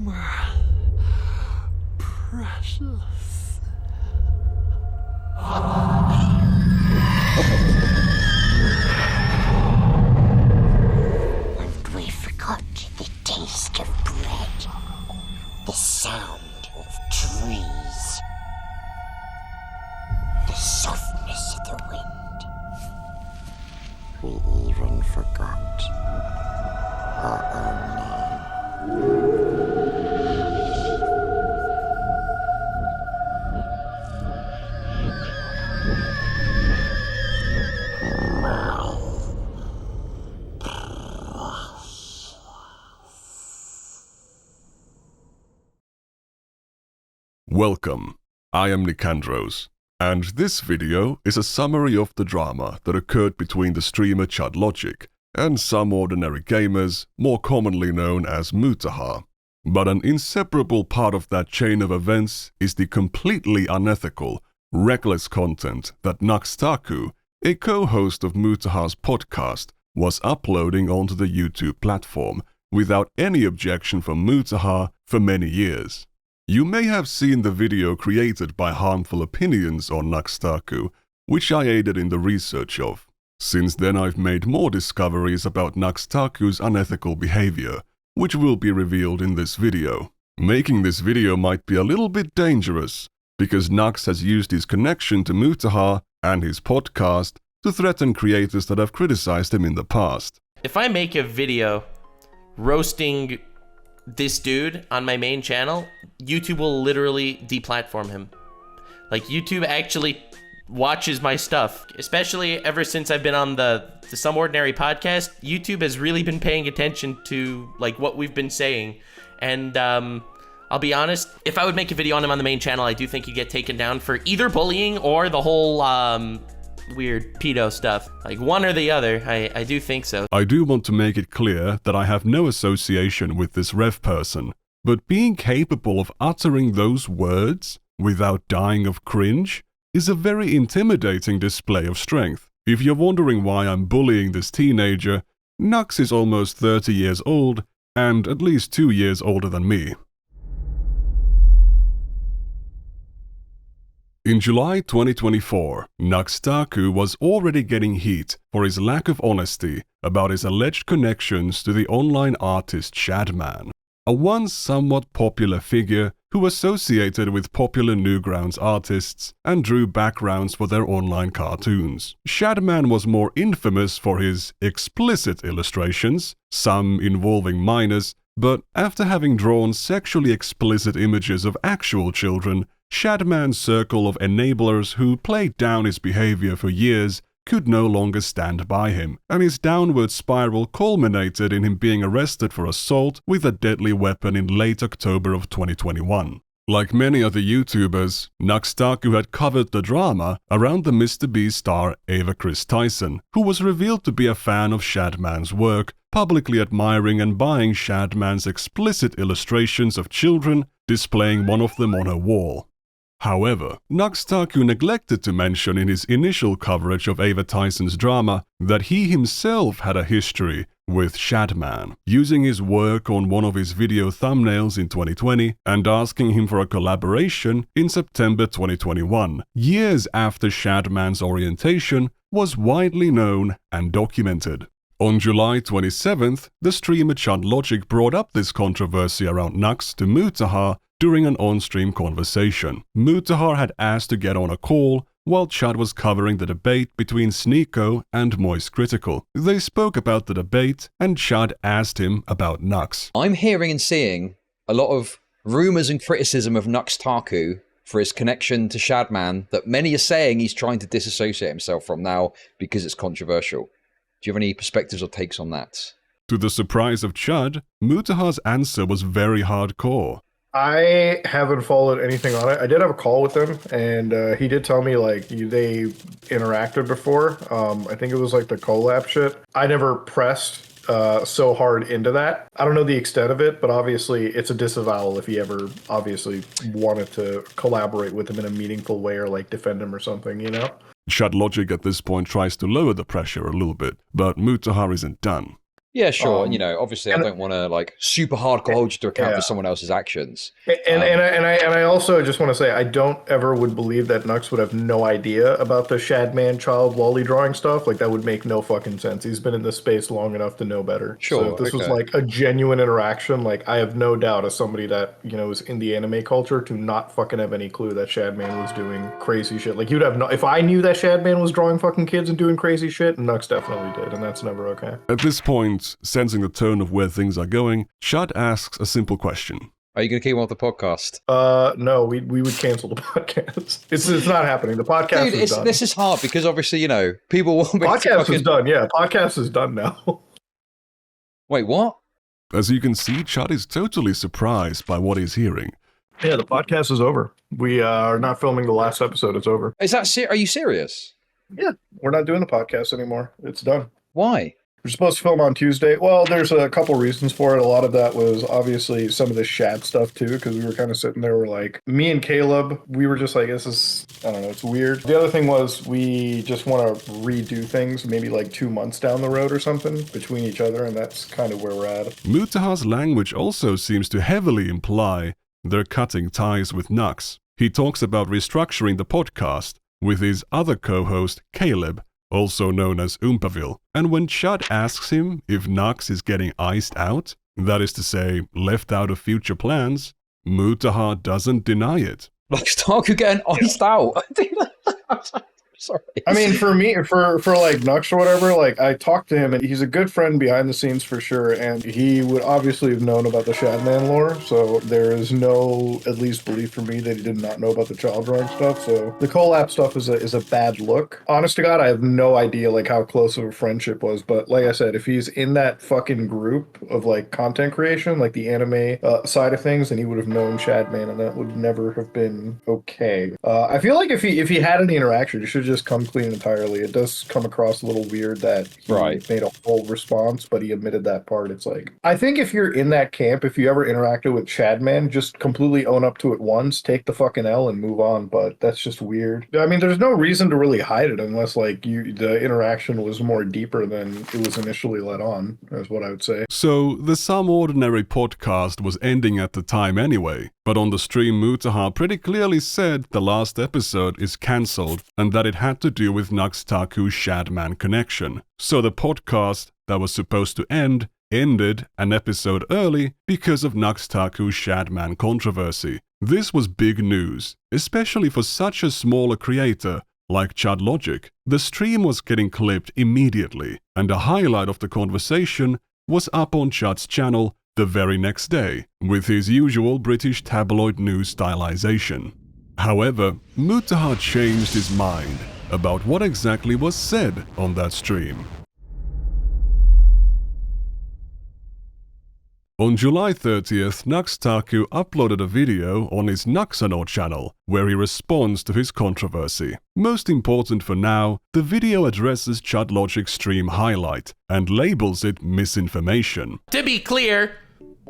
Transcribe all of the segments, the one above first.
My precious. And we forgot the taste of bread, the sound of trees, the softness of the wind. We even forgot our own name. Welcome, I am Nicandros, and this video is a summary of the drama that occurred between the streamer Chud Logic and some ordinary gamers, more commonly known as Mutahar. But an inseparable part of that chain of events is the completely unethical, reckless content that Nux Taku, a co-host of Mutahar's podcast, was uploading onto the YouTube platform without any objection from Mutahar for many years. You may have seen the video created by Harmful Opinions on Nux Taku, which I aided in the research of. Since then I've made more discoveries about Nux Taku's unethical behavior, which will be revealed in this video. Making this video might be a little bit dangerous, because Nux has used his connection to Mutahar and his podcast to threaten creators that have criticized him in the past. If I make a video roasting this dude on my main channel, YouTube will literally deplatform him. Like, YouTube actually watches my stuff, especially ever since I've been on the Some Ordinary podcast. YouTube has really been paying attention to like what we've been saying, and I'll be honest, if I would make a video on him on the main channel, I do think he'd get taken down for either bullying or the whole weird pedo stuff. Like, one or the other. I do think so. I do want to make it clear that I have no association with this rev person, but being capable of uttering those words without dying of cringe is a very intimidating display of strength. If you're wondering why I'm bullying this teenager, Nux is almost 30 years old and at least 2 years older than me. In July 2024, Nux Taku was already getting heat for his lack of honesty about his alleged connections to the online artist Shadman, a once somewhat popular figure who associated with popular Newgrounds artists and drew backgrounds for their online cartoons. Shadman was more infamous for his explicit illustrations, some involving minors, but after having drawn sexually explicit images of actual children, Shadman's circle of enablers who played down his behavior for years could no longer stand by him, and his downward spiral culminated in him being arrested for assault with a deadly weapon in late October of 2021. Like many other YouTubers, Nux Taku had covered the drama around the MrBeast star Ava Chris Tyson, who was revealed to be a fan of Shadman's work, publicly admiring and buying Shadman's explicit illustrations of children, displaying one of them on her wall. However, Nux Taku neglected to mention in his initial coverage of Ava Tyson's drama that he himself had a history with Shadman, using his work on one of his video thumbnails in 2020 and asking him for a collaboration in September 2021, years after Shadman's orientation was widely known and documented. On July 27th, the streamer Chud Logic brought up this controversy around Nux to Mutahar during an on-stream conversation. Mutahar had asked to get on a call while Chud was covering the debate between Sneeko and Moist Critical. They spoke about the debate and Chud asked him about Nux. I'm hearing and seeing a lot of rumors and criticism of Nux Taku for his connection to Shadman that many are saying he's trying to disassociate himself from now because it's controversial. Do you have any perspectives or takes on that? To the surprise of Chud, Mutahar's answer was very hardcore. I haven't followed anything on it. I did have a call with him, and he did tell me, like, they interacted before. I think it was, like, the collab shit. I never pressed so hard into that. I don't know the extent of it, but obviously it's a disavowal if he ever obviously wanted to collaborate with him in a meaningful way or, like, defend him or something, you know? Chud Logic at this point tries to lower the pressure a little bit, but Mutahar isn't done. Yeah, sure. And, obviously I don't want to like super hardcore hold you to account for someone else's actions. And I also just want to say I don't ever would believe that Nux would have no idea about the Shadman child lolly drawing stuff. Like that would make no fucking sense. He's been in this space long enough to know better. Sure. So if this was like a genuine interaction, like I have no doubt as somebody that, is in the anime culture to not fucking have any clue that Shadman was doing crazy shit. Like you'd have no, if I knew that Shadman was drawing fucking kids and doing crazy shit, Nux definitely did, and that's never okay. At this point, sensing the tone of where things are going, Chud asks a simple question. Are you going to keep on with the podcast? No, we would cancel the podcast. It's not happening. The podcast is done. This is hard because obviously, people will be podcast is done. Yeah, podcast is done now. Wait, what? As you can see, Chud is totally surprised by what he's hearing. Yeah, the podcast is over. We are not filming the last episode. It's over. Is that are you serious? Yeah, we're not doing the podcast anymore. It's done. Why? We're supposed to film on Tuesday. Well, there's a couple reasons for it. A lot of that was obviously some of the Shad stuff too, because we were kind of sitting there, we're like, me and Caleb, we were just like, this is, I don't know, it's weird. The other thing was we just want to redo things maybe like 2 months down the road or something between each other, and that's kind of where we're at. Mutahar's language also seems to heavily imply they're cutting ties with Nux. He talks about restructuring the podcast with his other co-host, Caleb, also known as Oompaville. And when Chud asks him if Nux is getting iced out, that is to say, left out of future plans, Mutahar doesn't deny it. Nux Taku getting iced out? Sorry. I mean, for me, for like Nux or whatever, like I talked to him and he's a good friend behind the scenes for sure. And he would obviously have known about the Shadman lore. So there is no, at least belief for me that he did not know about the child drawing stuff. So the collab stuff is a bad look. Honest to God, I have no idea like how close of a friendship was. But like I said, if he's in that fucking group of like content creation, like the anime side of things, then he would have known Shadman and that would never have been okay. I feel like if he had any interaction, he should just come clean entirely. It does come across a little weird that he made a whole response, but he admitted that part. It's like, I think if you're in that camp, if you ever interacted with Shadman, just completely own up to it once, take the fucking L and move on. But that's just weird. I mean, there's no reason to really hide it unless like the interaction was more deeper than it was initially let on, is what I would say. So the Some Ordinary podcast was ending at the time anyway, but on the stream Mutahar pretty clearly said the last episode is cancelled and that it had to do with Nux Taku's Shadman connection. So the podcast that was supposed to end ended an episode early because of Nux Taku's Shadman controversy. This was big news, especially for such a smaller creator like Chud Logic. The stream was getting clipped immediately, and a highlight of the conversation was up on Chud's channel the very next day, with his usual British tabloid news stylization. However, Mutahar changed his mind about what exactly was said on that stream. On July 30th, Nux Taku uploaded a video on his Nuxano channel where he responds to his controversy. Most important for now, the video addresses Chud Logic's stream highlight and labels it misinformation. To be clear,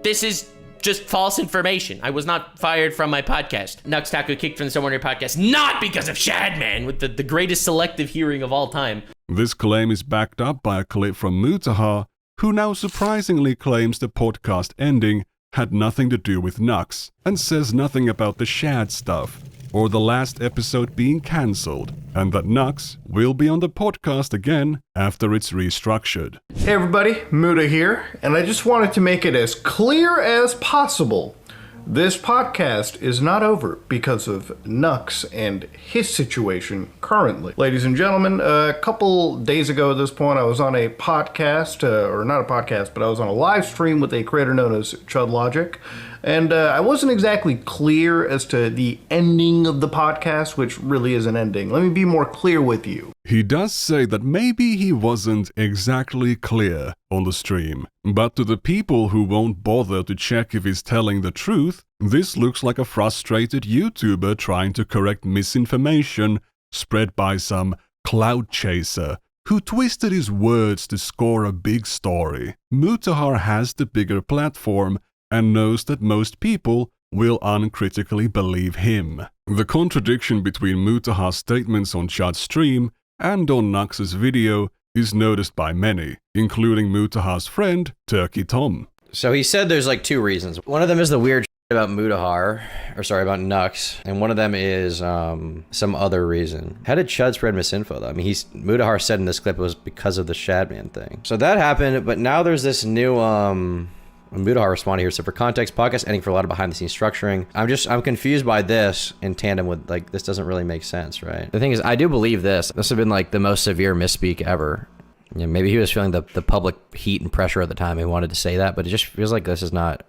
this is just false information. I was not fired from my podcast. Nux Taku kicked from the Somewhere Near podcast, not because of Shadman, with the greatest selective hearing of all time. This claim is backed up by a clip from Mutahar, who now surprisingly claims the podcast ending had nothing to do with Nux, and says nothing about the Shad stuff, or the last episode being cancelled, and that Nux will be on the podcast again after it's restructured. Hey everybody, Muta here, and I just wanted to make it as clear as possible. This podcast is not over because of Nux and his situation currently. Ladies and gentlemen, a couple days ago at this point, I was on a podcast, or not a podcast, but I was on a live stream with a creator known as Chud Logic. And I wasn't exactly clear as to the ending of the podcast, which really is an ending. Let me be more clear with you. He does say that maybe he wasn't exactly clear on the stream, but to the people who won't bother to check if he's telling the truth, this looks like a frustrated YouTuber trying to correct misinformation spread by some cloud chaser who twisted his words to score a big story. Mutahar has the bigger platform and knows that most people will uncritically believe him. The contradiction between Mutahar's statements on Chud's stream and on Nux's video is noticed by many, including Mutahar's friend, Turkey Tom. So he said there's like 2 reasons. One of them is the weird about Mutahar, about Nux, and one of them is some other reason. How did Chud spread misinfo though? I mean, Mutahar said in this clip it was because of the Shadman thing. So that happened, but now there's this new Mutahar responded here. So for context, podcast ending for a lot of behind the scenes structuring. I'm confused by this in tandem with like, this doesn't really make sense, right? The thing is, I do believe this. This has been like the most severe misspeak ever. Yeah, maybe he was feeling the public heat and pressure at the time. He wanted to say that, but it just feels like this is not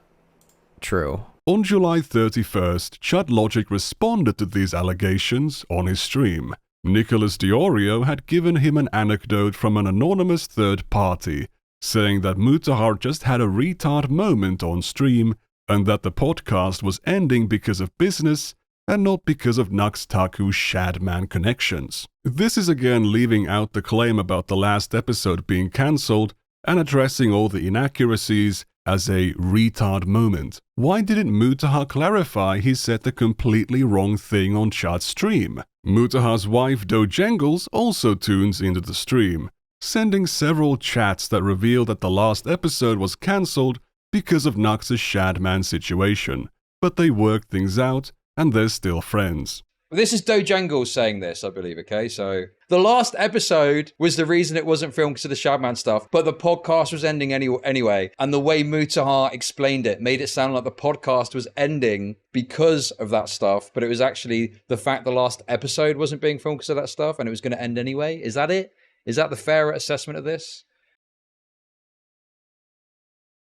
true. On July 31st, Chud Logic responded to these allegations on his stream. Nicholas Diorio had given him an anecdote from an anonymous third party, saying that Mutahar just had a retard moment on stream and that the podcast was ending because of business and not because of Nux Taku's Shadman connections. This is again leaving out the claim about the last episode being cancelled and addressing all the inaccuracies as a retard moment. Why didn't Mutahar clarify he said the completely wrong thing on Chud's stream? Mutahar's wife Dojangles also tunes into the stream, sending several chats that reveal that the last episode was cancelled because of Nux's Shadman situation, but they worked things out and they're still friends. This is Dojangles saying this, I believe, okay? So, the last episode was the reason it wasn't filmed because of the Shadman stuff, but the podcast was ending anyway. And the way Mutahar explained it made it sound like the podcast was ending because of that stuff, but it was actually the fact the last episode wasn't being filmed because of that stuff and it was going to end anyway. Is that it? Is that the fair assessment of this?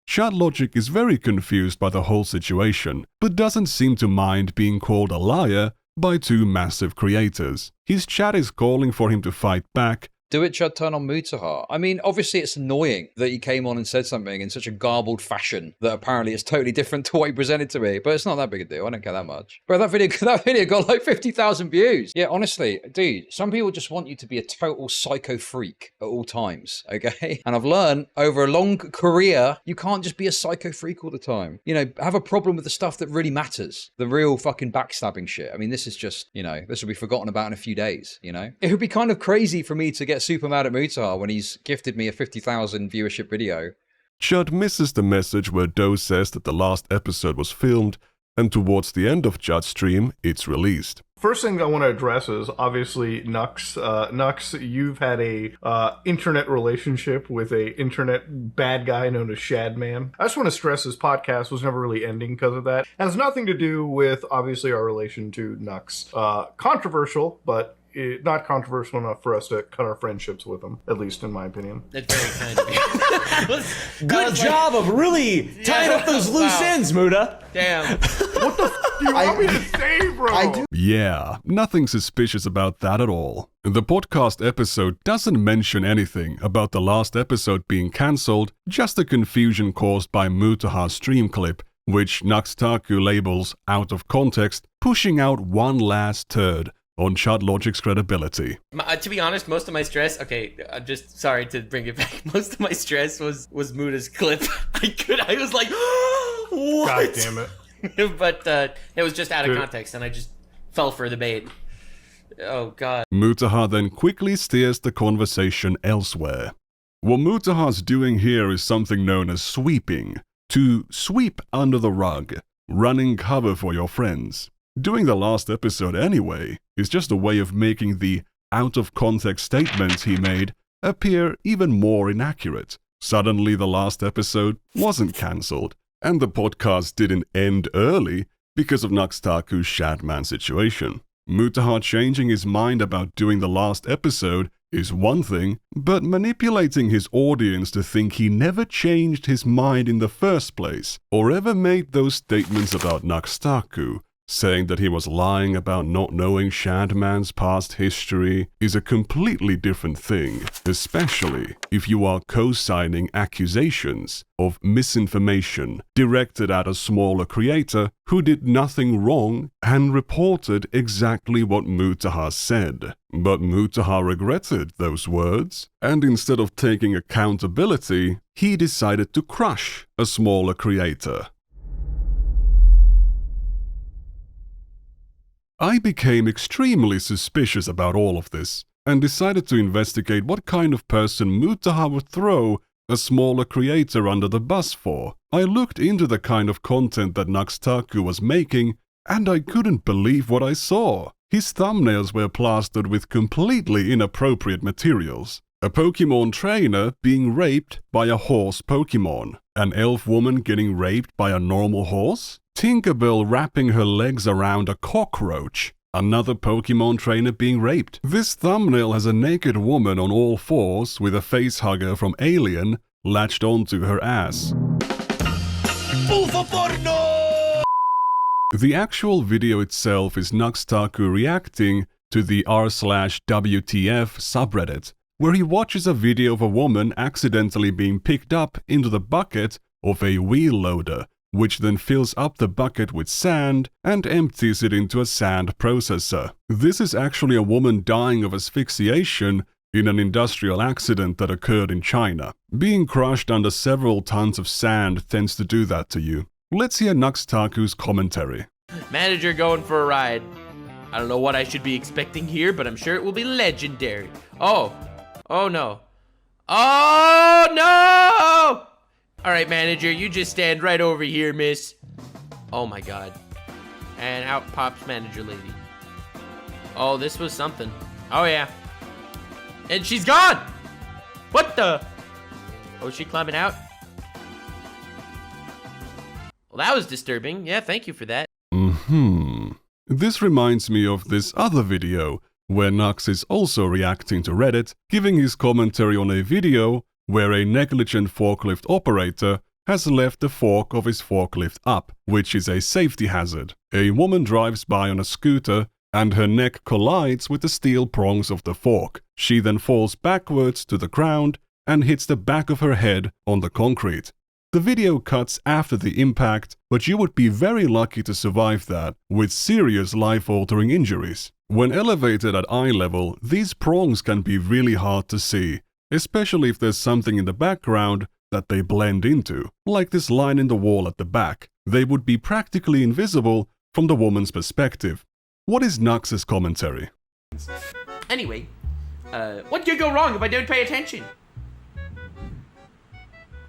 Chud Logic is very confused by the whole situation, but doesn't seem to mind being called a liar by 2 massive creators. His chat is calling for him to fight back. Do it, Chud, turn on Mutahar. I mean, obviously it's annoying that he came on and said something in such a garbled fashion that apparently is totally different to what he presented to me, but it's not that big a deal. I don't care that much. Bro, that video got like 50,000 views. Yeah, honestly, dude, some people just want you to be a total psycho freak at all times, okay? And I've learned over a long career, you can't just be a psycho freak all the time. You know, have a problem with the stuff that really matters. The real fucking backstabbing shit. I mean, this is just, you know, this will be forgotten about in a few days, you know? It would be kind of crazy for me to get super mad at Mutahar when he's gifted me a 50,000 viewership video. Chud misses the message where Do says that the last episode was filmed, and towards the end of Chud's stream, it's released. First thing I want to address is obviously Nux. Nux, you've had a internet relationship with a internet bad guy known as Shadman. I just want to stress this podcast was never really ending because of that. It has nothing to do with obviously our relation to Nux. Controversial, but not controversial enough for us to cut our friendships with him, at least in my opinion. That's very kind of you. Good job of really tying up those loose ends, Muta. Damn. What the f*** do you want me to say, bro? Yeah, nothing suspicious about that at all. The podcast episode doesn't mention anything about the last episode being cancelled, just the confusion caused by Mutahar's stream clip, which Nux Taku labels out of context, pushing out one last turd on Chud Logic's credibility. To be honest, most of my stress, I'm just sorry to bring it back. Most of my stress was Muta's clip. I was like, what? God damn it. But it was just out of context and I just fell for the bait. Oh, God. Mutahar then quickly steers the conversation elsewhere. What Mutahar's doing here is something known as sweeping, to sweep under the rug, running cover for your friends. Doing the last episode anyway is just a way of making the out-of-context statements he made appear even more inaccurate. Suddenly the last episode wasn't cancelled, and the podcast didn't end early because of Nux Taku's Shadman situation. Mutahar changing his mind about doing the last episode is one thing, but manipulating his audience to think he never changed his mind in the first place, or ever made those statements about Nux Taku, saying that he was lying about not knowing Shadman's past history, is a completely different thing, especially if you are co-signing accusations of misinformation directed at a smaller creator who did nothing wrong and reported exactly what Mutahar said. But Mutahar regretted those words, and instead of taking accountability, he decided to crush a smaller creator. I became extremely suspicious about all of this, and decided to investigate what kind of person Mutahar would throw a smaller creator under the bus for. I looked into the kind of content that Nux Taku was making, and I couldn't believe what I saw. His thumbnails were plastered with completely inappropriate materials. A Pokemon trainer being raped by a horse Pokemon. An elf woman getting raped by a normal horse. Tinkerbell wrapping her legs around a cockroach. Another Pokemon trainer being raped. This thumbnail has a naked woman on all fours with a facehugger from Alien latched onto her ass. The actual video itself is Nux Taku reacting to the r/WTF subreddit, where he watches a video of a woman accidentally being picked up into the bucket of a wheel loader, which then fills up the bucket with sand and empties it into a sand processor. This is actually a woman dying of asphyxiation in an industrial accident that occurred in China. Being crushed under several tons of sand tends to do that to you. Let's hear Nux Taku's commentary. Manager going for a ride. I don't know what I should be expecting here, but I'm sure it will be legendary. Oh no. Oh no! Alright, manager, you just stand right over here, miss. Oh my god. And out pops manager lady. Oh, this was something. Oh yeah. And she's gone! What the? Oh, is she climbing out? Well, that was disturbing. Yeah, thank you for that. This reminds me of this other video, where Nux is also reacting to Reddit, giving his commentary on a video where a negligent forklift operator has left the fork of his forklift up, which is a safety hazard. A woman drives by on a scooter and her neck collides with the steel prongs of the fork. She then falls backwards to the ground and hits the back of her head on the concrete. The video cuts after the impact, but you would be very lucky to survive that with serious life-altering injuries. When elevated at eye level, these prongs can be really hard to see, especially if there's something in the background that they blend into, like this line in the wall at the back. They would be practically invisible from the woman's perspective. What is Nux's commentary? Anyway, what could go wrong if I don't pay attention?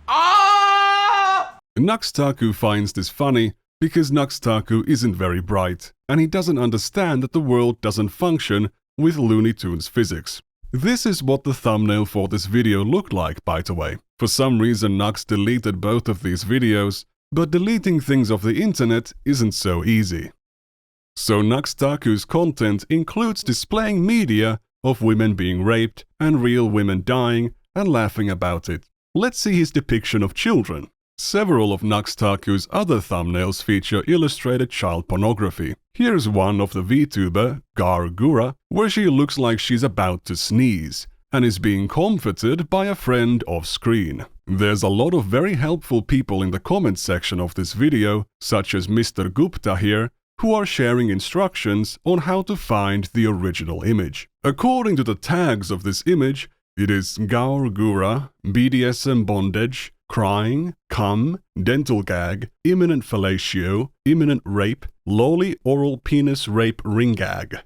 Oh! Nux Taku finds this funny because Nux Taku isn't very bright, and he doesn't understand that the world doesn't function with Looney Tunes physics. This is what the thumbnail for this video looked like, by the way. For some reason Nux deleted both of these videos, but deleting things off the internet isn't so easy. So Nux Taku's content includes displaying media of women being raped and real women dying and laughing about it. Let's see his depiction of children. Several of Nux Taku's other thumbnails feature illustrated child pornography. Here's one of the VTuber, Gargura, where she looks like she's about to sneeze, and is being comforted by a friend off screen. There's a lot of very helpful people in the comments section of this video, such as Mr. Gupta here, who are sharing instructions on how to find the original image. According to the tags of this image, it is Gargura, BDSM bondage, crying, cum, dental gag, imminent fellatio, imminent rape, lolly oral penis rape ring gag.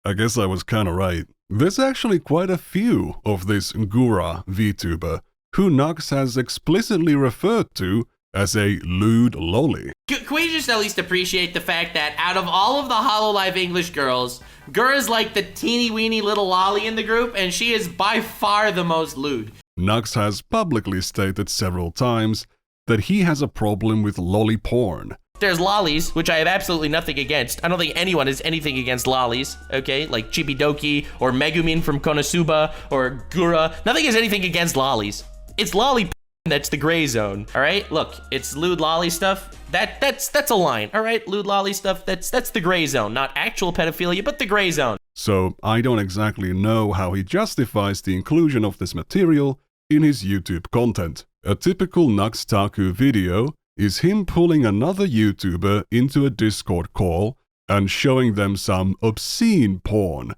I guess I was kinda right. There's actually quite a few of this Gura VTuber, who Nux has explicitly referred to as a lewd lolly. Can we just at least appreciate the fact that out of all of the HoloLive English girls, Gura's like the teeny weeny little lolly in the group, and she is by far the most lewd. Nux has publicly stated several times that he has a problem with lolly porn. There's lollies, which I have absolutely nothing against. I don't think anyone has anything against lollies, okay? Like Chibidoki or Megumin from Konosuba or Gura. Nothing has anything against lollies. It's lolly that's the gray zone, all right? Look, it's lewd lolly stuff. That's a line, all right? Lewd lolly stuff, that's the gray zone. Not actual pedophilia, but the gray zone. So I don't exactly know how he justifies the inclusion of this material in his YouTube content. A typical Nux Taku video is him pulling another YouTuber into a Discord call and showing them some obscene porn.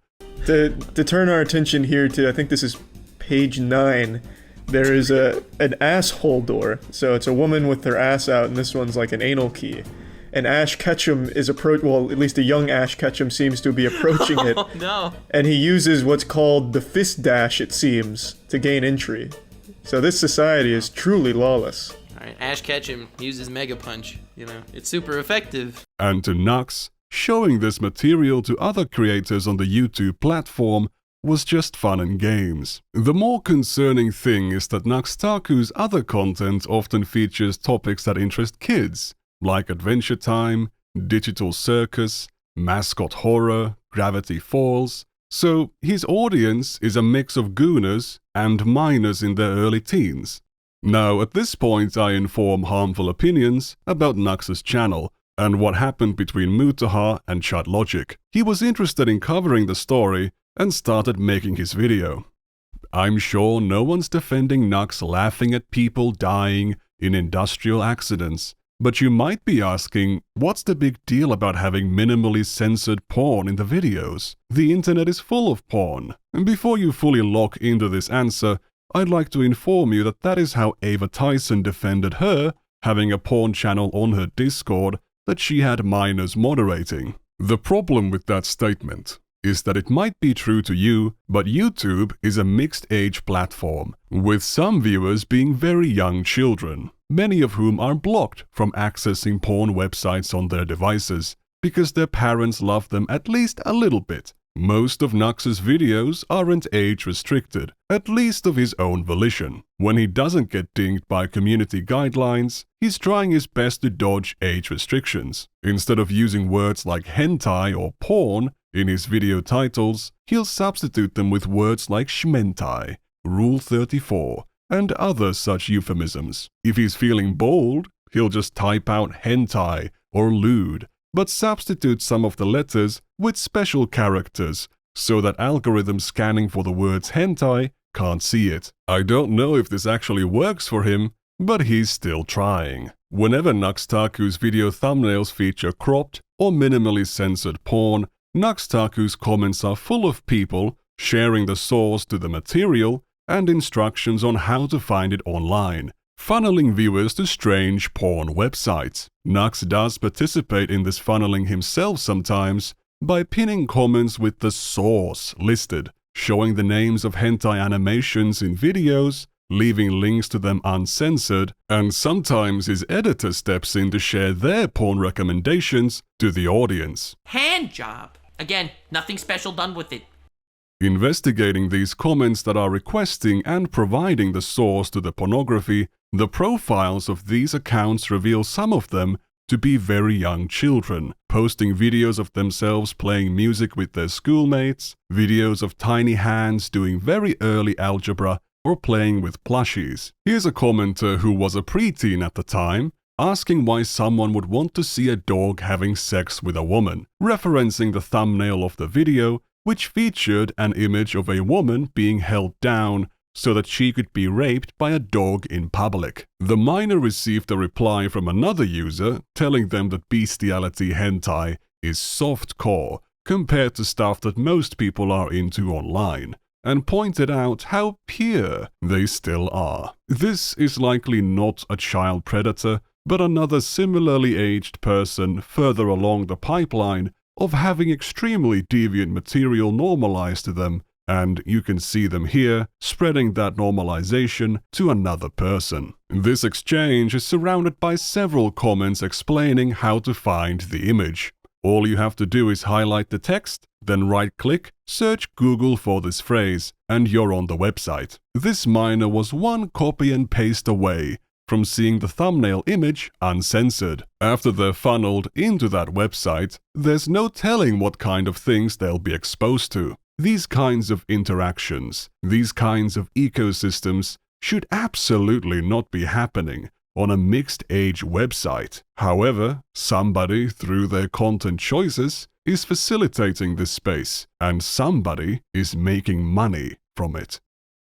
To turn our attention here to, I think this is page 9, there is an asshole door. So it's a woman with her ass out, and this one's like an anal key. and Ash Ketchum is well, at least a young Ash Ketchum seems to be approaching it. Oh no. And he uses what's called the fist dash, it seems, to gain entry. So this society is truly lawless. Alright, Ash Ketchum uses Mega Punch. It's super effective. And to Nux, showing this material to other creators on the YouTube platform was just fun and games. The more concerning thing is that Nux Taku's other content often features topics that interest kids, like Adventure Time, Digital Circus, Mascot Horror, Gravity Falls, so his audience is a mix of gooners and minors in their early teens. Now, at this point I inform harmful opinions about Nux's channel, and what happened between Mutahar and Chud Logic. He was interested in covering the story and started making his video. I'm sure no one's defending Nux laughing at people dying in industrial accidents, but you might be asking, what's the big deal about having minimally censored porn in the videos? The internet is full of porn. And before you fully lock into this answer, I'd like to inform you that that is how Ava Tyson defended her having a porn channel on her Discord that she had minors moderating. The problem with that statement is that it might be true to you, but YouTube is a mixed-age platform, with some viewers being very young children, many of whom are blocked from accessing porn websites on their devices, because their parents love them at least a little bit. Most of Nux's videos aren't age-restricted, at least of his own volition. When he doesn't get dinged by community guidelines, he's trying his best to dodge age restrictions. Instead of using words like hentai or porn in his video titles, he'll substitute them with words like shmentai, Rule 34, and other such euphemisms. If he's feeling bold, he'll just type out hentai or lewd, but substitute some of the letters with special characters so that algorithms scanning for the words hentai can't see it. I don't know if this actually works for him, but he's still trying. Whenever Nux Taku's video thumbnails feature cropped or minimally censored porn, Nux Taku's comments are full of people sharing the source to the material and instructions on how to find it online, funneling viewers to strange porn websites. Nux does participate in this funneling himself sometimes by pinning comments with the source listed, showing the names of hentai animations in videos, leaving links to them uncensored, and sometimes his editor steps in to share their porn recommendations to the audience. Hand job. Again, nothing special done with it. Investigating these comments that are requesting and providing the source to the pornography, the profiles of these accounts reveal some of them to be very young children, posting videos of themselves playing music with their schoolmates, videos of tiny hands doing very early algebra, or playing with plushies. Here's a commenter who was a preteen at the time, asking why someone would want to see a dog having sex with a woman, referencing the thumbnail of the video, which featured an image of a woman being held down so that she could be raped by a dog in public. The minor received a reply from another user telling them that bestiality hentai is softcore compared to stuff that most people are into online, and pointed out how pure they still are. This is likely not a child predator, but another similarly aged person further along the pipeline of having extremely deviant material normalized to them, and you can see them here spreading that normalization to another person. This exchange is surrounded by several comments explaining how to find the image. All you have to do is highlight the text, then right-click, search Google for this phrase, and you're on the website. This minor was one copy and paste away from seeing the thumbnail image uncensored. After they're funneled into that website, there's no telling what kind of things they'll be exposed to. These kinds of interactions, these kinds of ecosystems should absolutely not be happening on a mixed-age website. However, somebody, through their content choices, is facilitating this space, and somebody is making money from it.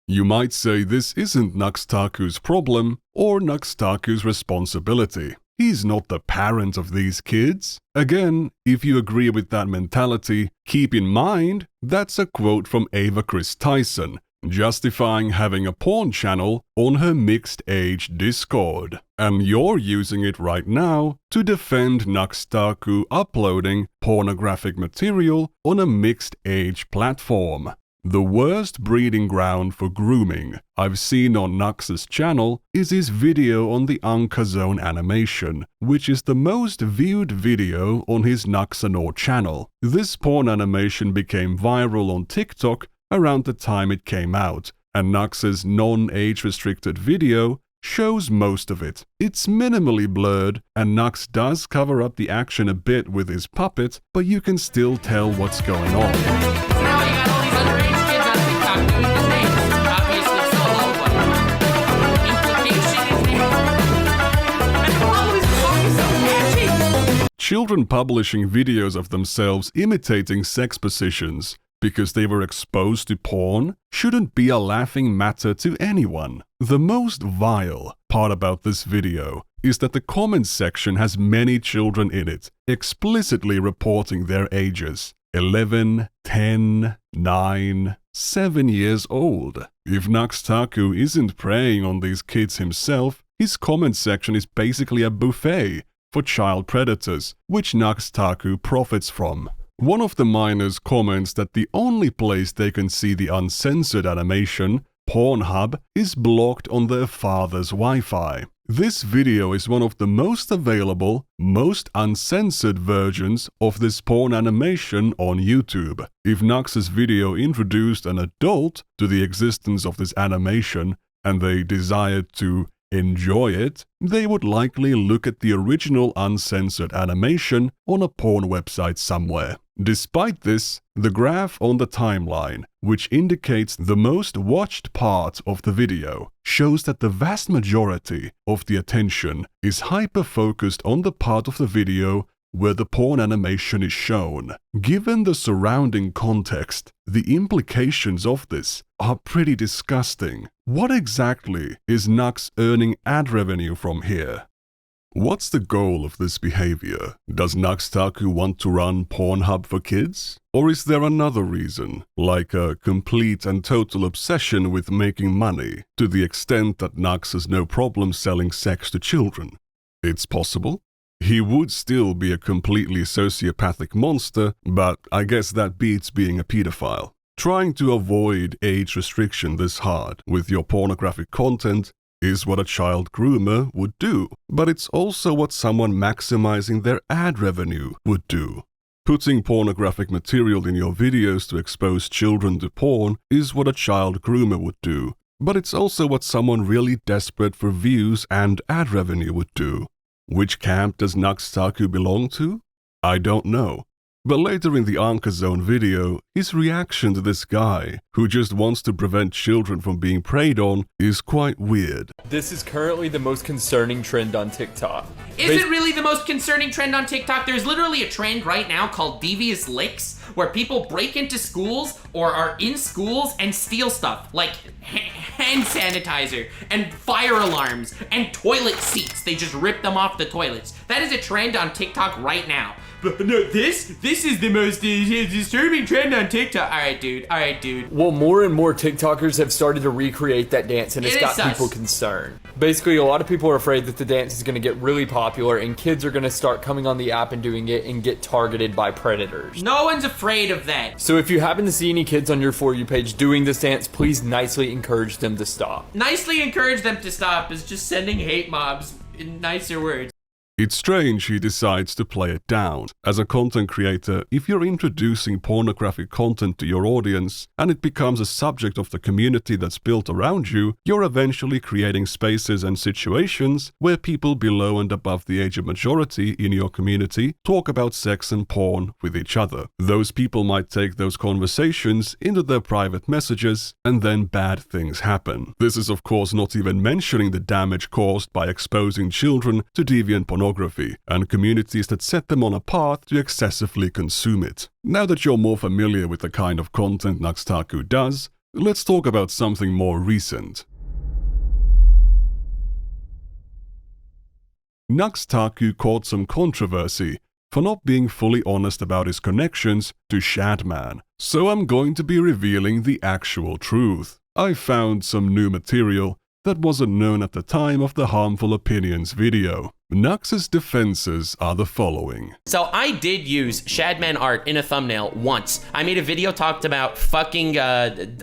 You might say this isn't Nux Taku's problem or Nux Taku's responsibility. He's not the parent of these kids. Again, if you agree with that mentality, keep in mind that's a quote from Ava Chris Tyson, justifying having a porn channel on her mixed-age Discord. And you're using it right now to defend Nux Taku uploading pornographic material on a mixed-age platform. The worst breeding ground for grooming I've seen on Nux's channel is his video on the Anka Zone animation, which is the most viewed video on his Nuxanor channel. This porn animation became viral on TikTok around the time it came out, and Nux's non-age restricted video shows most of it. It's minimally blurred, and Nux does cover up the action a bit with his puppet, but you can still tell what's going on. Now you got all these underage kids on TikTok doing the same. Obviously solo, but implication is there. And all is fucking so catchy. Children publishing videos of themselves imitating sex positions because they were exposed to porn shouldn't be a laughing matter to anyone. The most vile part about this video is that the comments section has many children in it, explicitly reporting their ages. 11, 10, 9, 7 years old. If Nux Taku isn't preying on these kids himself, his comment section is basically a buffet for child predators, which Nux Taku profits from. One of the minors comments that the only place they can see the uncensored animation, Pornhub, is blocked on their father's Wi-Fi. This video is one of the most available, most uncensored versions of this porn animation on YouTube. If Nux's video introduced an adult to the existence of this animation and they desired to enjoy it, they would likely look at the original uncensored animation on a porn website somewhere. Despite this, the graph on the timeline, which indicates the most watched part of the video, shows that the vast majority of the attention is hyper-focused on the part of the video where the porn animation is shown. Given the surrounding context, the implications of this are pretty disgusting. What exactly is Nux earning ad revenue from here? What's the goal of this behavior? Does Nux Taku want to run Pornhub for kids? Or is there another reason, like a complete and total obsession with making money, to the extent that Nux has no problem selling sex to children? It's possible. He would still be a completely sociopathic monster, but I guess that beats being a pedophile. Trying to avoid age restriction this hard with your pornographic content is what a child groomer would do, but it's also what someone maximizing their ad revenue would do. Putting pornographic material in your videos to expose children to porn is what a child groomer would do, but it's also what someone really desperate for views and ad revenue would do. Which camp does Nux Taku belong to? I don't know. But later in the Anka Zone video, his reaction to this guy, who just wants to prevent children from being preyed on, is quite weird. This is currently the most concerning trend on TikTok. Is it really the most concerning trend on TikTok? There's literally a trend right now called devious licks, where people break into schools or are in schools and steal stuff like hand sanitizer and fire alarms and toilet seats. They just rip them off the toilets. That is a trend on TikTok right now. But no, this is the most disturbing trend on TikTok. All right, dude. Well, more and more TikTokers have started to recreate that dance, and it's got people concerned. Basically, a lot of people are afraid that the dance is going to get really popular, and kids are going to start coming on the app and doing it and get targeted by predators. No one's afraid of that. So if you happen to see any kids on your For You page doing this dance, please nicely encourage them to stop. Nicely encourage them to stop is just sending hate mobs in nicer words. It's strange he decides to play it down. As a content creator, if you're introducing pornographic content to your audience and it becomes a subject of the community that's built around you, you're eventually creating spaces and situations where people below and above the age of majority in your community talk about sex and porn with each other. Those people might take those conversations into their private messages, and then bad things happen. This is of course not even mentioning the damage caused by exposing children to deviant pornography and communities that set them on a path to excessively consume it. Now that you're more familiar with the kind of content Nux Taku does, let's talk about something more recent. Nux Taku caught some controversy for not being fully honest about his connections to Shadman, so I'm going to be revealing the actual truth. I found some new material that wasn't known at the time of the Harmful Opinions video. Nux's defenses are the following. So I did use Shadman art in a thumbnail once. I made a video talked about fucking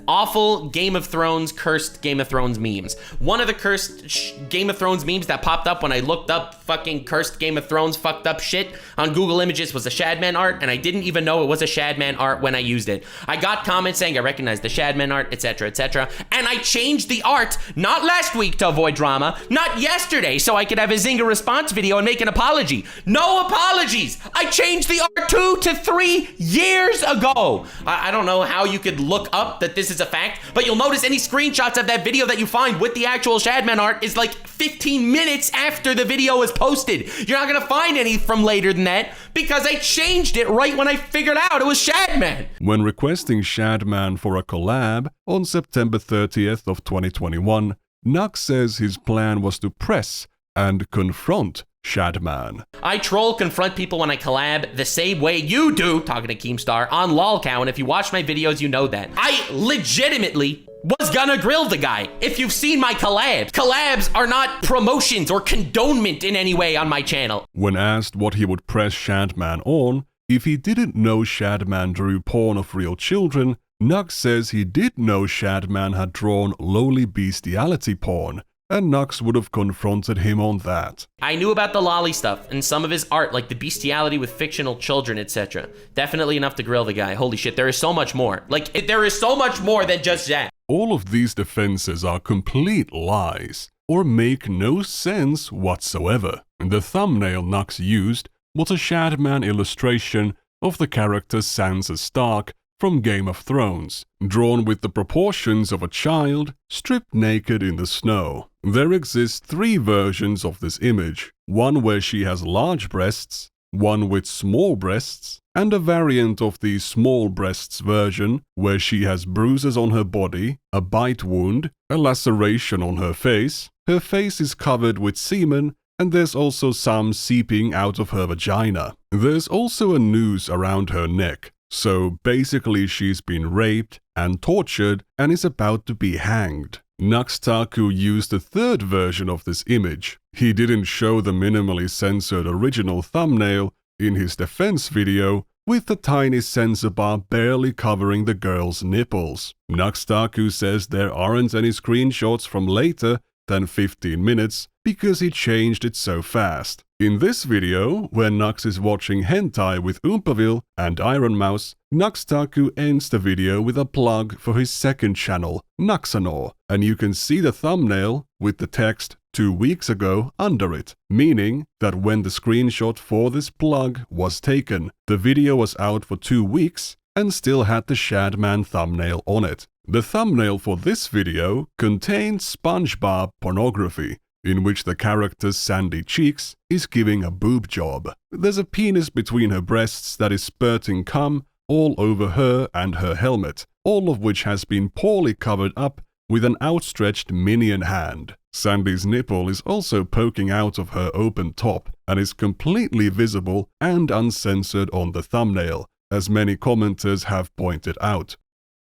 awful Game of Thrones, cursed Game of Thrones memes. One of the cursed Game of Thrones memes that popped up when I looked up fucking cursed Game of Thrones fucked up shit on Google Images was a Shadman art, and I didn't even know it was a Shadman art when I used it. I got comments saying I recognize the Shadman art, etc., etc., and I changed the art, not last week to avoid drama, not yesterday so I could have a Zynga response video and make an apology. No apologies! I changed the art 2 to 3 years ago! I don't know how you could look up that this is a fact, but you'll notice any screenshots of that video that you find with the actual Shadman art is like 15 minutes after the video was posted. You're not gonna find any from later than that because I changed it right when I figured out it was Shadman. When requesting Shadman for a collab on September 30th of 2021, Nux says his plan was to press and confront Shadman. I troll confront people when I collab the same way you do, talking to Keemstar, on LOLcow, and if you watch my videos, you know that. I legitimately was gonna grill the guy. If you've seen my collabs are not promotions or condonement in any way on my channel. When asked what he would press Shadman on, if he didn't know Shadman drew porn of real children, Nux says he did know Shadman had drawn lowly bestiality porn, and Nux would have confronted him on that. I knew about the lolly stuff and some of his art, like the bestiality with fictional children, etc. Definitely enough to grill the guy. Holy shit, there is so much more. Like, there is so much more than just that. All of these defenses are complete lies, or make no sense whatsoever. The thumbnail Nux used was a Shadman illustration of the character Sansa Stark from Game of Thrones, drawn with the proportions of a child stripped naked in the snow. There exist 3 versions of this image, one where she has large breasts, one with small breasts, and a variant of the small breasts version where she has bruises on her body, a bite wound, a laceration on her face is covered with semen, and there's also some seeping out of her vagina. There's also a noose around her neck. So basically she's been raped and tortured and is about to be hanged. Nux Taku used a 3rd version of this image. He didn't show the minimally censored original thumbnail in his defense video, with the tiny censor bar barely covering the girl's nipples. Nux Taku says there aren't any screenshots from later than 15 minutes because he changed it so fast. In this video, where Nux is watching hentai with Oompaville and Iron Mouse, Nux Taku ends the video with a plug for his 2nd channel, Nuxanor, and you can see the thumbnail with the text 2 weeks ago under it, meaning that when the screenshot for this plug was taken, the video was out for 2 weeks and still had the Shadman thumbnail on it. The thumbnail for this video contained SpongeBob pornography, in which the character Sandy Cheeks is giving a boob job. There's a penis between her breasts that is spurting cum all over her and her helmet, all of which has been poorly covered up with an outstretched minion hand. Sandy's nipple is also poking out of her open top and is completely visible and uncensored on the thumbnail, as many commenters have pointed out.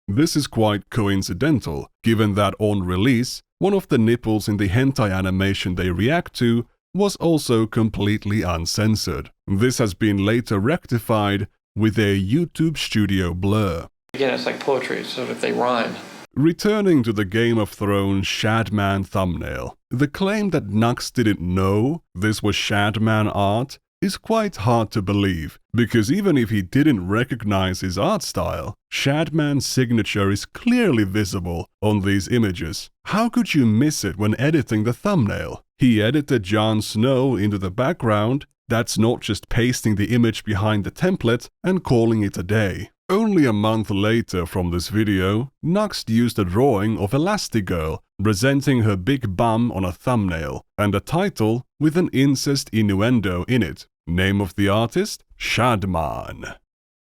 This is quite coincidental, given that on release, one of the nipples in the hentai animation they react to was also completely uncensored. This has been later rectified with a YouTube Studio blur. Again, it's like poetry, so if they rhyme. Returning to the Game of Thrones Shadman thumbnail, the claim that Nux didn't know this was Shadman art is quite hard to believe, because even if he didn't recognize his art style, Shadman's signature is clearly visible on these images. How could you miss it when editing the thumbnail? He edited Jon Snow into the background. That's not just pasting the image behind the template and calling it a day. Only a month later from this video, Nux used a drawing of Elastigirl presenting her big bum on a thumbnail and a title with an incest innuendo in it. Name of the artist? Shadman.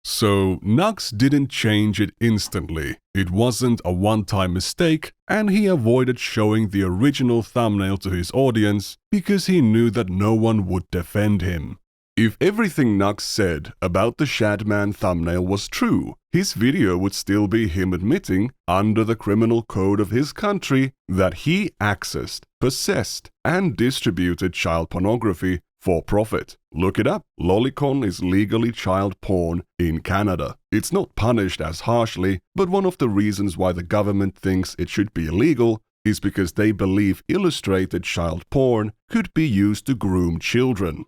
So Nux didn't change it instantly. It wasn't a one-time mistake, and he avoided showing the original thumbnail to his audience because he knew that no one would defend him. If everything Nux said about the Shadman thumbnail was true, his video would still be him admitting, under the criminal code of his country, that he accessed, possessed, and distributed child pornography for profit. Look it up. Lolicon is legally child porn in Canada. It's not punished as harshly, but one of the reasons why the government thinks it should be illegal is because they believe illustrated child porn could be used to groom children.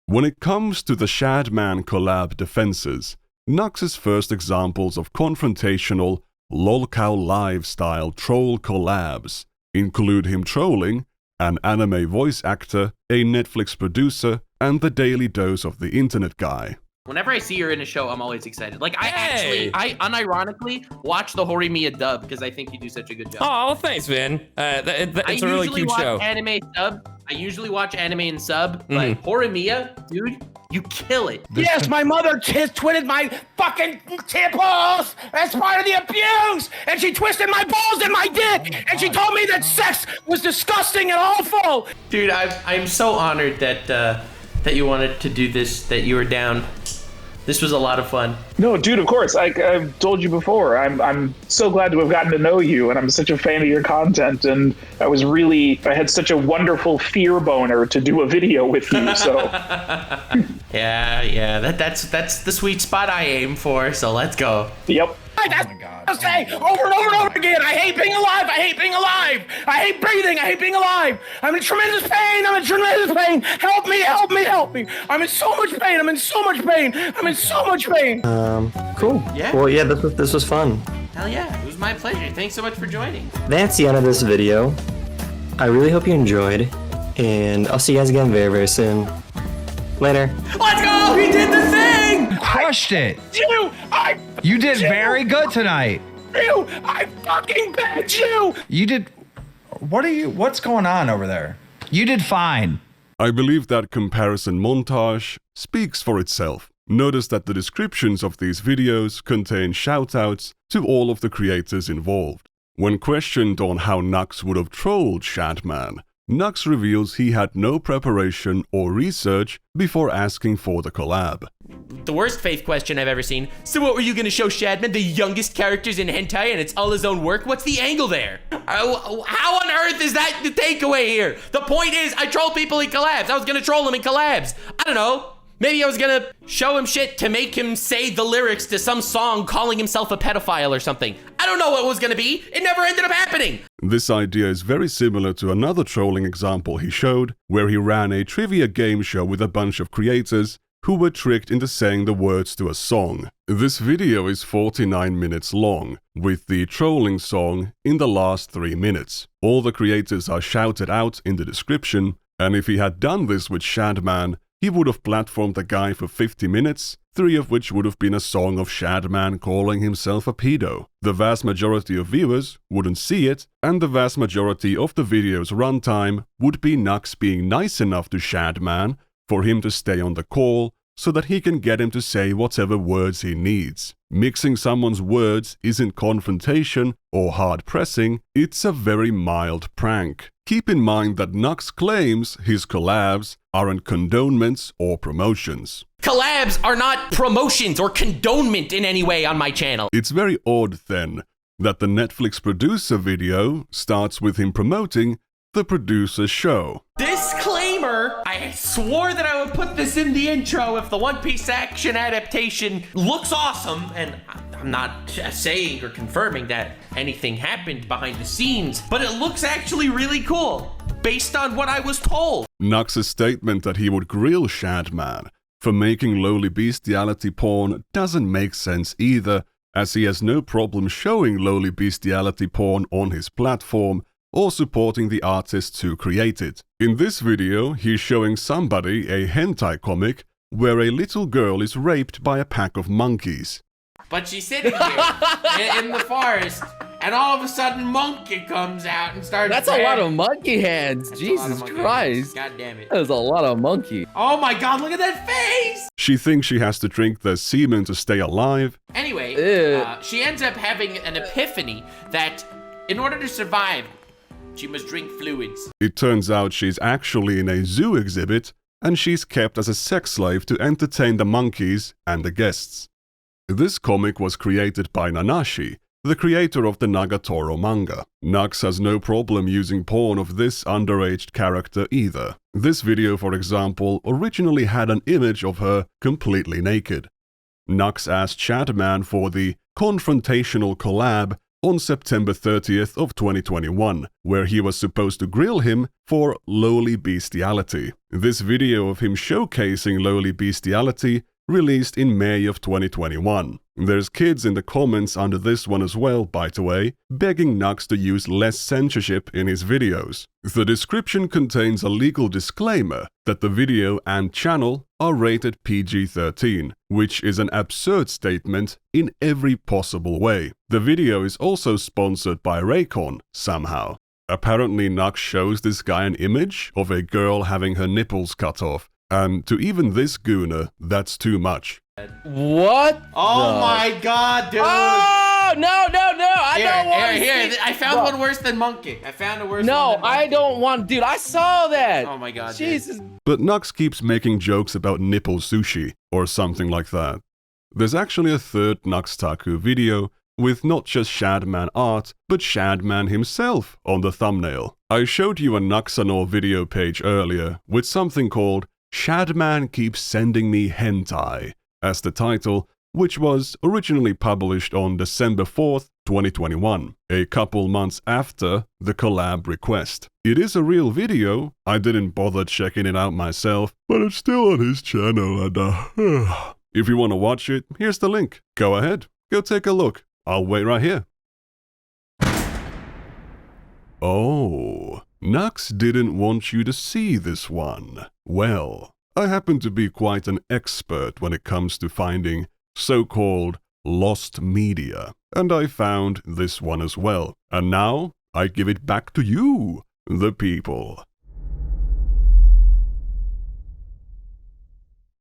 When it comes to the Shadman collab defenses, Nux's first examples of confrontational, lolcow live-style troll collabs include him trolling an anime voice actor, a Netflix producer, and the daily dose of the internet guy. Whenever I see her in a show, I'm always excited. Like, I unironically watch the Horimiya dub because I think you do such a good job. Oh, well, thanks, Vin. It's a really cute show. I usually watch anime and sub, but Horimiya, dude, you kill it. Yes, my mother twitted my fucking balls as part of the abuse, and she twisted my balls and my dick, and she told me that sex was disgusting and awful. Dude, I'm so honored that you wanted to do this, that you were down. This was a lot of fun. No, dude, of course. I've told you before. I'm so glad to have gotten to know you, and I'm such a fan of your content. And I had such a wonderful fear boner to do a video with you. So yeah, that's the sweet spot I aim for. So let's go. Yep. That's what I say over and over and over again. I hate being alive. I hate being alive. I hate breathing. I hate being alive. I'm in tremendous pain. I'm in tremendous pain. Help me, help me, help me. I'm in so much pain. I'm in so much pain. I'm in so much pain. Cool. Yeah. Well, yeah, this was fun. Hell yeah, it was my pleasure. Thanks so much for joining. That's the end of this video. I really hope you enjoyed, and I'll see you guys again very, very soon. Later. Let's go! He did the thing! Crushed it! You did very good tonight. I fucking bet you! You did... What's going on over there? You did fine. I believe that comparison montage speaks for itself. Notice that the descriptions of these videos contain shoutouts to all of the creators involved. When questioned on how Nux would have trolled Shadman, Nux reveals he had no preparation or research before asking for the collab. The worst faith question I've ever seen. So what were you gonna show Shadman the youngest characters in hentai and it's all his own work? What's the angle there? How on earth is that the takeaway here? The point is, I troll people in collabs. I was gonna troll him in collabs. I don't know. Maybe I was gonna show him shit to make him say the lyrics to some song calling himself a pedophile or something. I don't know what it was gonna be. It never ended up happening. This idea is very similar to another trolling example he showed, where he ran a trivia game show with a bunch of creators who were tricked into saying the words to a song. This video is 49 minutes long, with the trolling song in the last 3 minutes. All the creators are shouted out in the description, and if he had done this with Shadman, he would have platformed the guy for 50 minutes, 3 of which would have been a song of Shadman calling himself a pedo. The vast majority of viewers wouldn't see it, and the vast majority of the video's runtime would be Nux being nice enough to Shadman for him to stay on the call so that he can get him to say whatever words he needs. Mixing someone's words isn't confrontation or hard pressing, it's a very mild prank. Keep in mind that Nux claims his collabs aren't condonements or promotions. Collabs are not promotions or condonement in any way on my channel. It's very odd, then, that the Netflix producer video starts with him promoting the producer's show. Disclaimer, I swore that I would put this in the intro if the One Piece action adaptation looks awesome, and I'm not saying or confirming that anything happened behind the scenes, but it looks actually really cool, based on what I was told. Nux's statement that he would grill Shadman for making lowly bestiality porn doesn't make sense either, as he has no problem showing lowly bestiality porn on his platform or supporting the artists who create it. In this video, he's showing somebody a hentai comic where a little girl is raped by a pack of monkeys. But she's sitting here in the forest, and all of a sudden Monkey comes out and starts. That's a lot of monkey hands. Jesus Christ. God damn it. That was a lot of monkey. Oh my god, look at that face! She thinks she has to drink their semen to stay alive. Anyway, she ends up having an epiphany that in order to survive, she must drink fluids. It turns out she's actually in a zoo exhibit and she's kept as a sex slave to entertain the monkeys and the guests. This comic was created by Nanashi, the creator of the Nagatoro manga. Nux has no problem using porn of this underage character either. This video, for example, originally had an image of her completely naked. Nux asked Shadman for the confrontational collab on September 30th of 2021, where he was supposed to grill him for lowly bestiality. This video of him showcasing lowly bestiality released in May of 2021. There's kids in the comments under this one as well, by the way, begging Nux to use less censorship in his videos. The description contains a legal disclaimer that the video and channel are rated PG-13, which is an absurd statement in every possible way. The video is also sponsored by Raycon somehow. Apparently Nux shows this guy an image of a girl having her nipples cut off, and to even this gooner, that's too much. What? Oh my god, dude! Oh no! I don't want to Here, I found one worse than monkey. I found a worse one than monkey. I don't want, dude. I saw that. Oh my god, Jesus. But Nux keeps making jokes about nipple sushi, or something like that. There's actually a third Nux Taku video with not just Shadman art, but Shadman himself on the thumbnail. I showed you a Nuxanor video page earlier with something called Shadman Keeps Sending Me Hentai as the title, which was originally published on December 4th, 2021, a couple months after the collab request. It is a real video, I didn't bother checking it out myself, but it's still on his channel and if you want to watch it, here's the link. Go ahead, go take a look. I'll wait right here. Oh, Nux didn't want you to see this one. Well, I happen to be quite an expert when it comes to finding so-called lost media, and I found this one as well. And now, I give it back to you, the people.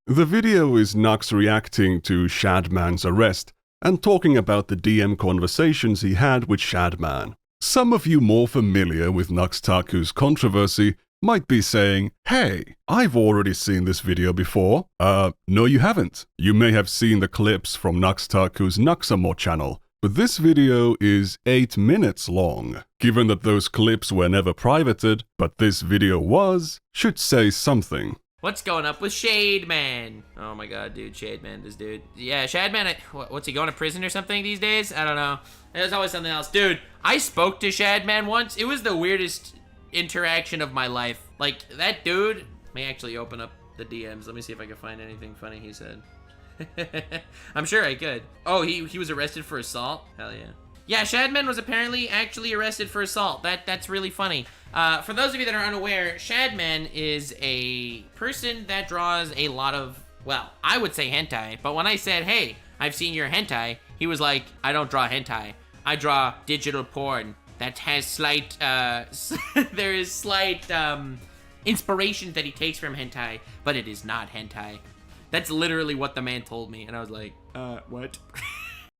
The video is Nux reacting to Shadman's arrest and talking about the DM conversations he had with Shadman. Some of you more familiar with Nux Taku's controversy might be saying, hey, I've already seen this video before. No you haven't. You may have seen the clips from Nux Taku's Nuxamore channel, but this video is 8 minutes long. Given that those clips were never privated, but this video was, should say something. What's going up with Shade Man? Oh my god, dude, Shade Man, this dude. Yeah, Shadman, what's he, going to prison or something these days? I don't know. There's always something else. Dude, I spoke to Shadman once. It was the weirdest interaction of my life. Like, that dude, let me actually open up the DMs. Let me see if I can find anything funny he said. I'm sure I could. Oh, he was arrested for assault? Hell yeah. Yeah, Shadman was apparently actually arrested for assault. That's really funny. For those of you that are unaware, Shadman is a person that draws a lot of, well, I would say hentai, but when I said, hey, I've seen your hentai, he was like, I don't draw hentai. I draw digital porn that has slight, there is slight inspiration that he takes from hentai, but it is not hentai. That's literally what the man told me, and I was like, what?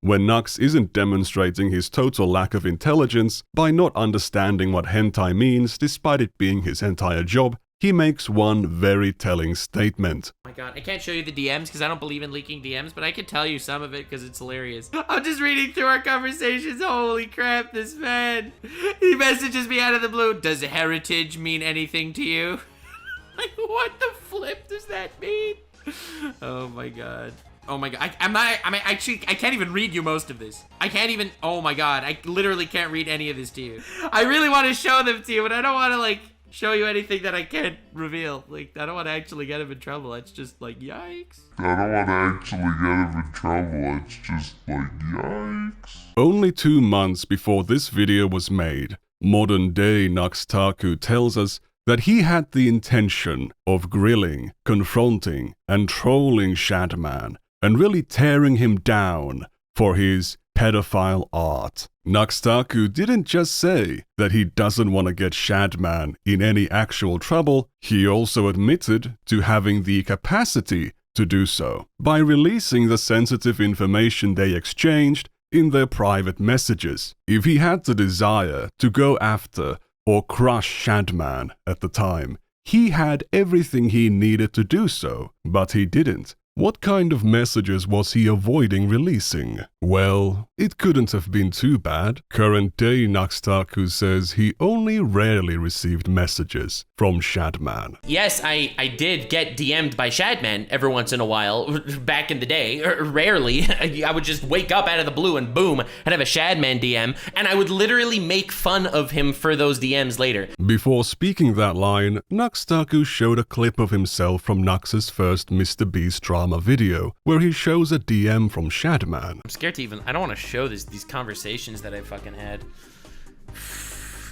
When Nux isn't demonstrating his total lack of intelligence by not understanding what hentai means despite it being his entire job, he makes one very telling statement. Oh my god, I can't show you the DMs because I don't believe in leaking DMs, but I can tell you some of it because it's hilarious. I'm just reading through our conversations. Holy crap, this man. He messages me out of the blue. Does heritage mean anything to you? Like, what the flip does that mean? Oh my god. Oh my god, I can't even read you most of this. I can't even, oh my god, I literally can't read any of this to you. I really want to show them to you, but I don't want to, like, show you anything that I can't reveal. Like, I don't want to actually get him in trouble. It's just like, yikes. I don't want to actually get him in trouble. It's just like, yikes. Only 2 months before this video was made, modern-day Nux Taku tells us that he had the intention of grilling, confronting, and trolling Shadman, and really tearing him down for his pedophile art. Nux Taku didn't just say that he doesn't want to get Shadman in any actual trouble, he also admitted to having the capacity to do so by releasing the sensitive information they exchanged in their private messages. If he had the desire to go after or crush Shadman at the time, He had everything he needed to do so, but he didn't. What kind of messages was he avoiding releasing? Well, it couldn't have been too bad. Current day Nux Taku says he only rarely received messages from Shadman. Yes, I did get DM'd by Shadman every once in a while, back in the day. Rarely. I would just wake up out of the blue and boom, I'd have a Shadman DM, and I would literally make fun of him for those DMs later. Before speaking that line, Nux Taku showed a clip of himself from Nux's first Mr. Beast drama video, where he shows a DM from Shadman. I'm scared to even, I don't want to show these conversations that I fucking had.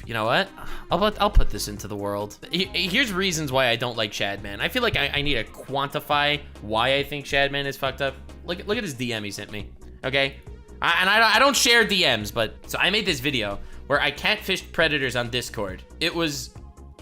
You know what? I'll put this into the world. Here's reasons why I don't like Shadman. I feel like I need to quantify why I think Shadman is fucked up. Look at this DM he sent me, okay? I don't share DMs, but so I made this video where I catfished predators on Discord. It was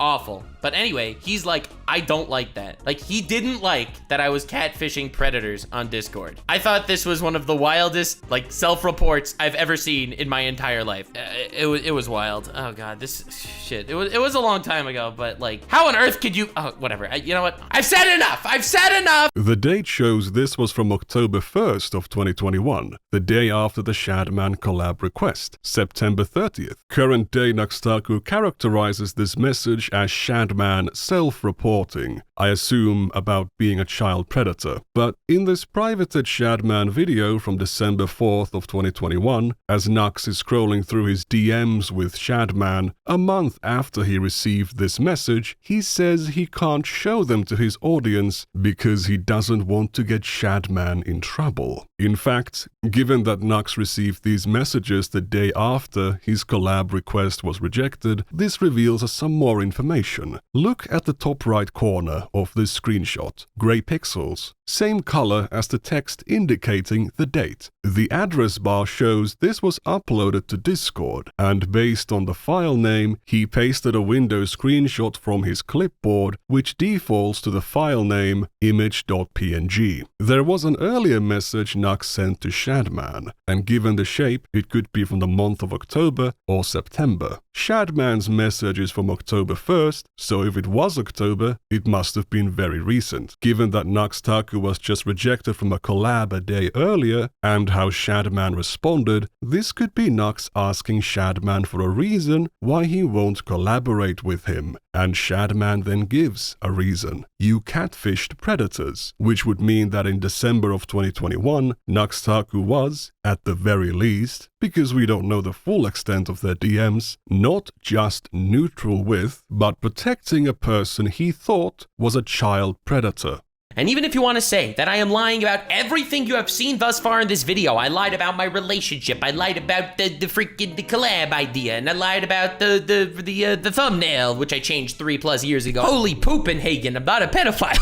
awful. But anyway, he's like, I don't like that. Like, he didn't like that I was catfishing predators on Discord. I thought this was one of the wildest, like, self-reports I've ever seen in my entire life. It was wild. Oh god, this shit. It was a long time ago, but like, how on earth could you? Oh, whatever. You know what? I've said enough. I've said enough. The date shows this was from October 1st of 2021, the day after the Shadman collab request, September 30th. Current day Nux Taku characterizes this message as Shadman self-reporting, I assume about being a child predator. But in this privated Shadman video from December 4th of 2021, as Nux is scrolling through his DMs with Shadman, a month after he received this message, he says he can't show them to his audience because he doesn't want to get Shadman in trouble. In fact, given that Nux received these messages the day after his collab request was rejected, this reveals us some more information. Look at the top right corner of this screenshot. Gray pixels. Same color as the text indicating the date. The address bar shows this was uploaded to Discord, and based on the file name, he pasted a Windows screenshot from his clipboard, which defaults to the file name image.png. There was an earlier message Nux sent to Shadman, and given the shape, it could be from the month of October or September. Shadman's message is from October 1st, so if it was October, it must have been very recent. Given that Nux Taku was just rejected from a collab a day earlier, and how Shadman responded, this could be Nux asking Shadman for a reason why he won't collaborate with him, and Shadman then gives a reason. You catfished predators, which would mean that in December of 2021, Nux Taku was, at the very least, because we don't know the full extent of their DMs, not just neutral with, but protecting a person he thought was a child predator. And even if you want to say that I am lying about everything you have seen thus far in this video, I lied about my relationship, I lied about the freaking collab idea, and I lied about the thumbnail, which I changed 3+ years ago. Holy Poopenhagen, I'm not a pedophile.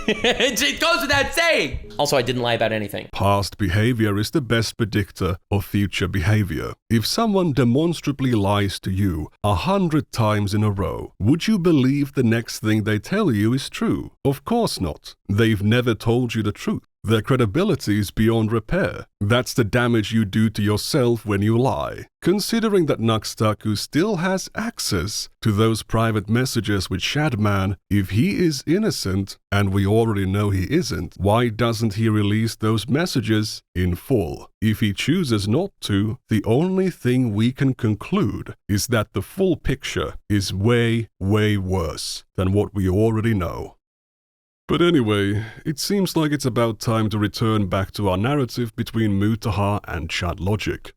It goes without saying. Also, I didn't lie about anything. Past behavior is the best predictor of future behavior. If someone demonstrably lies to you 100 times in a row, would you believe the next thing they tell you is true? Of course not. They've never told you the truth. Their credibility is beyond repair. That's the damage you do to yourself when you lie. Considering that Nux Taku still has access to those private messages with Shadman, if he is innocent, and we already know he isn't, why doesn't he release those messages in full? If he chooses not to, the only thing we can conclude is that the full picture is way, way worse than what we already know. But anyway, it seems like it's about time to return back to our narrative between Mutahar and Chud Logic.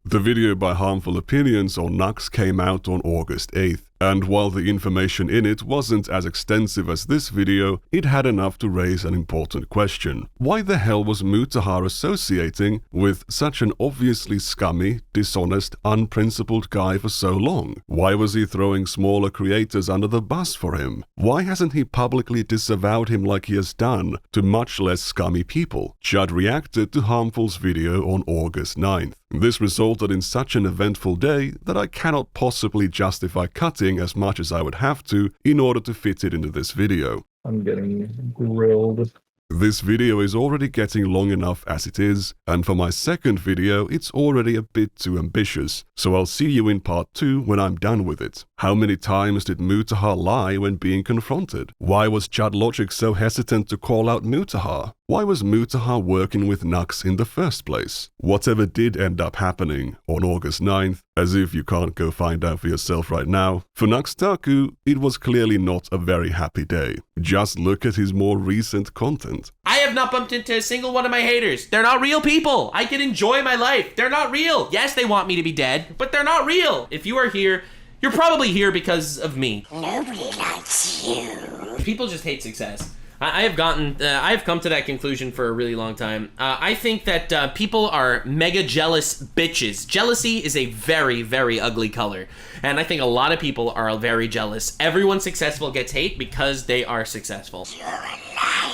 The video by Harmful Opinions on Nux came out on August 8th, and while the information in it wasn't as extensive as this video, it had enough to raise an important question. Why the hell was Mutahar associating with such an obviously scummy, dishonest, unprincipled guy for so long? Why was he throwing smaller creators under the bus for him? Why hasn't he publicly disavowed him like he has done to much less scummy people? Chud reacted to Harmful's video on August 9th. This resulted in such an eventful day that I cannot possibly justify cutting as much as I would have to in order to fit it into this video. I'm getting grilled. This video is already getting long enough as it is, and for my second video it's already a bit too ambitious, so I'll see you in part 2 when I'm done with it. How many times did Mutahar lie when being confronted? Why was Chud Logic so hesitant to call out Mutahar? Why was Mutahar working with Nux in the first place? Whatever did end up happening on August 9th, as if you can't go find out for yourself right now, for Nux Taku, it was clearly not a very happy day. Just look at his more recent content. I have not bumped into a single one of my haters. They're not real people. I can enjoy my life. They're not real. Yes, they want me to be dead, but they're not real. If you are here, you're probably here because of me. Nobody likes you. People just hate success. I've come to that conclusion for a really long time. I think that people are mega jealous bitches. Jealousy is a very, very ugly color. And I think a lot of people are very jealous. Everyone successful gets hate because they are successful. You're a liar.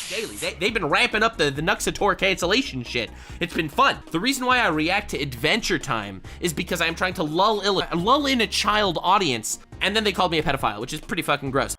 Daily. They've been ramping up the Nux Taku cancellation shit. It's been fun. The reason why I react to Adventure Time is because I'm trying to lull in a child audience, and then they called me a pedophile, which is pretty fucking gross.